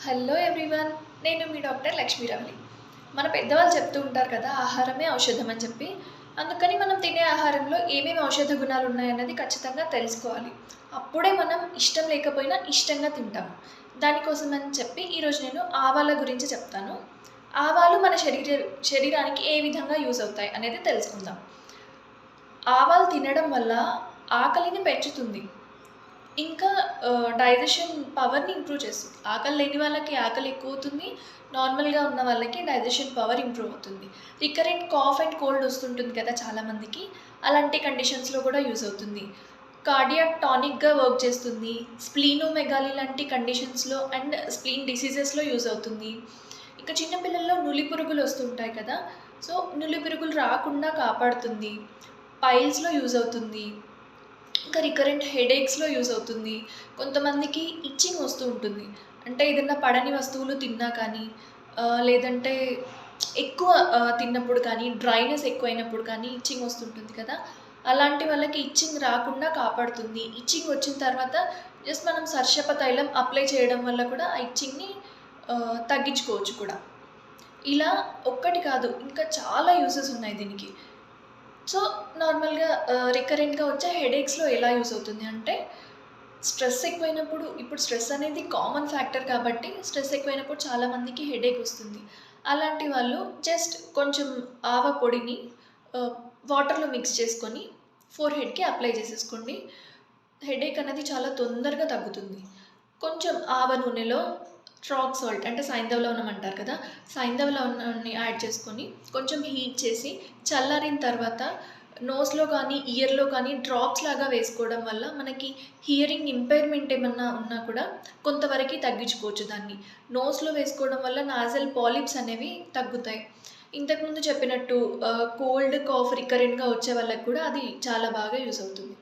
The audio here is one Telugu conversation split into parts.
హలో ఎవ్రీవన్, నేను మీ డాక్టర్ లక్ష్మీరమణి. మన పెద్దవాళ్ళు చెప్తూ ఉంటారు కదా, ఆహారమే ఔషధం అని చెప్పి. అందుకని మనం తినే ఆహారంలో ఏమేమి ఔషధ గుణాలు ఉన్నాయన్నది ఖచ్చితంగా తెలుసుకోవాలి. అప్పుడే మనం ఇష్టం లేకపోయినా ఇష్టంగా తింటాము. దానికోసం అని చెప్పి ఈరోజు నేను ఆవాల గురించి చెప్తాను. ఆవాలు మన శరీరానికి ఏ విధంగా యూజ్ అవుతాయి అనేది తెలుసుకుందాం. ఆవాలు తినడం వల్ల ఆకలిని పెంచుతుంది. ఇంకా డైజెషన్ పవర్‌ని ఇంప్రూవ్ చేస్తుంది. ఆకలి లేని వాళ్ళకి ఆకలి ఎక్కువవుతుంది. నార్మల్‌గా ఉన్న వాళ్ళకి డైజెషన్ పవర్ ఇంప్రూవ్ అవుతుంది. రికరెంట్ కాఫ్ అండ్ కోల్డ్ వస్తుంటుంది కదా చాలామందికి. అలాంటి కండిషన్స్‌లో కూడా యూజ్ అవుతుంది. కార్డియాక్ టానిక్‌గా వర్క్ చేస్తుంది. స్ప్లీనోమెగాలీ లాంటి కండిషన్స్‌లో అండ్ స్ప్లీన్ డిసీజెస్‌లో యూజ్ అవుతుంది. ఇంకా చిన్న పిల్లల్లో నులి పురుగులు వస్తుంటాయి కదా! సో, నులి పురుగులు రాకుండా కాపాడుతుంది. పైల్స్‌లో యూజ్ అవుతుంది. ఇంకా రికరెంట్ హెడేక్స్‌లో యూజ్ అవుతుంది. కొంతమందికి ఇచ్చింగ్ వస్తూ ఉంటుంది. అంటే ఏదన్నా పడని వస్తువులు తిన్నా కానీ, లేదంటే ఎక్కువ తిన్నప్పుడు కానీ, డ్రైనెస్ ఎక్కువైనప్పుడు కానీ ఇచ్చింగ్ వస్తుంటుంది కదా! అలాంటి వాళ్ళకి ఇచ్చింగ్ రాకుండా కాపాడుతుంది. ఇచ్చింగ్ వచ్చిన తర్వాత జస్ట్ మనం సర్షప తైలం అప్లై చేయడం వల్ల కూడా ఆ ఇచ్చింగ్‌ని తగ్గించుకోవచ్చు కూడా. ఇలా ఒక్కటి కాదు, ఇంకా చాలా యూజెస్ ఉన్నాయి దీనికి. సో, నార్మల్‌గా రికరెంట్‌గా వచ్చే హెడేక్స్‌లో ఎలా యూజ్ అవుతుంది అంటే, స్ట్రెస్ ఎక్కువైనప్పుడు ఇప్పుడు స్ట్రెస్ అనేది కామన్ ఫ్యాక్టర్ కాబట్టి, స్ట్రెస్ ఎక్కువైనప్పుడు చాలామందికి హెడేక్ వస్తుంది. అలాంటి వాళ్ళు జస్ట్ కొంచెం ఆవ పొడిని ఆహ్, వాటర్‌లో మిక్స్ చేసుకొని ఫోర్‌హెడ్‌కి అప్లై చేసేసుకోండి. హెడేక్ అనేది చాలా తొందరగా తగ్గుతుంది. కొంచెం ఆవ నూనెలో రాక్ సాల్ట్ అంటే సైంధవ లవణం అంటారు కదా! సైంధవ లవణాన్ని యాడ్ చేసుకొని కొంచెం హీట్ చేసి చల్లారిన తర్వాత నోస్‌లో కానీ, ఇయర్‌లో కానీ డ్రాప్స్ లాగా వేసుకోవడం వల్ల మనకి హియరింగ్ ఇంపైర్‌మెంట్ ఏమన్నా ఉన్నా కూడా కొంతవరకి తగ్గించుకోవచ్చు దాన్ని. నోస్‌లో వేసుకోవడం వల్ల నాజల్ పాలిప్స్ అనేవి తగ్గుతాయి. ఇంతకుముందు చెప్పినట్టు కోల్డ్, కాఫ్ రికరెంట్‌గా వచ్చే వాళ్ళకి కూడా అది చాలా బాగా యూజ్ అవుతుంది.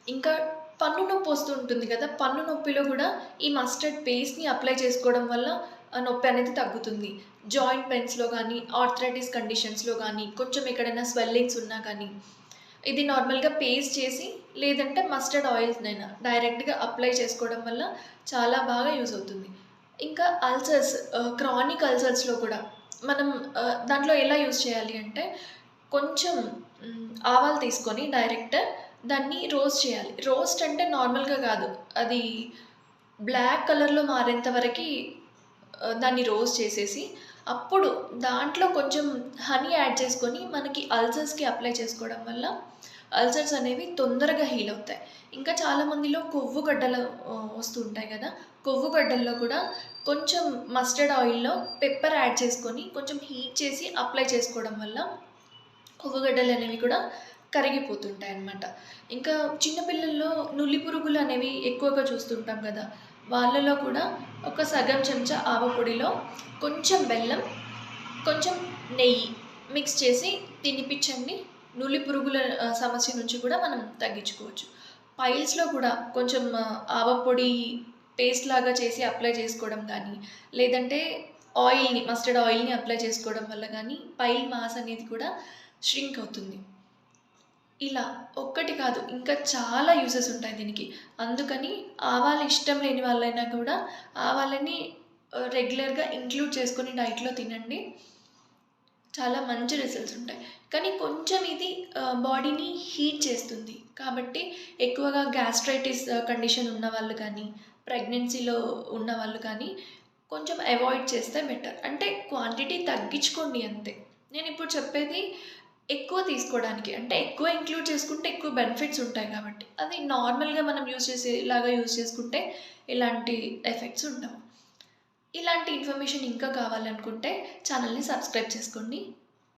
ఇంకా పన్ను నొప్పి వస్తూ ఉంటుంది కదా! పన్ను నొప్పిలో గూడా ఈ మస్టర్డ్ పేస్ట్‌ని అప్లై చేసుకోవడం వల్ల నొప్పి అనేది తగ్గుతుంది. జాయింట్ పెయిన్స్‌లో గానీ, ఆర్థరైటిస్ కండిషన్స్‌లో గానీ, కొంచెం ఎక్కడైనా స్వెల్లింగ్స్ ఉన్నా కానీ, ఇది నార్మల్‌గా పేస్ట్ చేసి లేదంటే మస్టర్డ్ ఆయిల్స్‌నైనా డైరెక్ట్‌గా అప్లై చేసుకోవడం వల్ల చాలా బాగా యూజ్ అవుతుంది. ఇంకా అల్సర్స్, క్రానిక్ అల్సర్స్‌లో కూడా మనం దాంట్లో ఎలా యూజ్ చేయాలి అంటే, కొంచెం ఆవాలు తీసుకొని డైరెక్ట్ దాన్ని రోస్ట్ చేయాలి. రోస్ట్ అంటే నార్మల్‌గా కాదు. అది బ్లాక్ కలర్‌లో మారేంత వరకి దాన్ని రోస్ట్ చేసేసి, అప్పుడు దాంట్లో కొంచెం హనీ యాడ్ చేసుకొని మనకి అల్సర్స్‌కి అప్లై చేసుకోవడం వల్ల అల్సర్స్ అనేవి తొందరగా హీల్ అవుతాయి. ఇంకా చాలా మందిలో కొవ్వు గడ్డలు వస్తూ ఉంటాయి కదా! కొవ్వు గడ్డల్లో కూడా కొంచెం మస్టర్డ్ ఆయిల్‌లో పెప్పర్ యాడ్ చేసుకొని కొంచెం హీట్ చేసి అప్లై చేసుకోవడం వల్ల కొవ్వుగడ్డలనేవి కూడా కరిగిపోతుంటాయన్నమాట. ఇంకా చిన్న పిల్లల్లో నులి పురుగులనేవి ఎక్కువగా చూస్తుంటాం కదా! వాళ్ళలో కూడా ఒక సగం చెంచా ఆవ పొడిలో కొంచెం బెల్లం, కొంచెం నెయ్యి మిక్స్ చేసి తినిపిచ్చండి. నులి పురుగుల సమస్య నుంచి కూడా మనం తగ్గించుకోవచ్చు. పైల్స్‌లో కూడా కొంచెం ఆవ పొడి పేస్ట్ లాగా చేసి అప్లై చేసుకోవడం గానీ, లేదంటే మస్టర్డ్ ఆయిల్‌ని అప్లై చేసుకోవడం వల్ల గానీ, పైల్ మాస్ అనేది కూడా ష్రింక్ అవుతుంది. ఇలా ఒక్కటి కాదు, ఇంకా చాలా యూజెస్ ఉంటాయి దీనికి. అందుకని ఆవాలు ఇష్టం లేని వాళ్ళైనా కూడా ఆవాలని రెగ్యులర్‌గా ఇంక్లూడ్ చేసుకొని డైట్‌లో తినండి. చాలా మంచి రిజల్ట్స్ ఉంటాయి. కానీ కొంచెం ఇది బాడీని హీట్ చేస్తుంది. కాబట్టి ఎక్కువగా గ్యాస్ట్రైటిస్ కండిషన్ ఉన్నవాళ్ళు కానీ, ప్రెగ్నెన్సీలో ఉన్నవాళ్ళు కానీ కొంచెం అవాయిడ్ చేస్తే బెటర్. అంటే క్వాంటిటీ తగ్గించుకోండి అంతే. నేనిప్పుడు చెప్పేది ఎక్కువ తీసుకోవడానికి. అంటే ఎక్కువ ఇంక్లూడ్ చేసుకుంటే ఎక్కువ బెనిఫిట్స్ ఉంటాయి కాబట్టి. అది నార్మల్‌గా మనం చేసేలాగా యూజ్ చేసుకుంటే ఎలాంటి ఎఫెక్ట్స్ ఉండవు. ఇలాంటి ఇన్ఫర్మేషన్ ఇంకా కావాలనుకుంటే ఛానల్‌ని సబ్స్క్రైబ్ చేసుకోండి.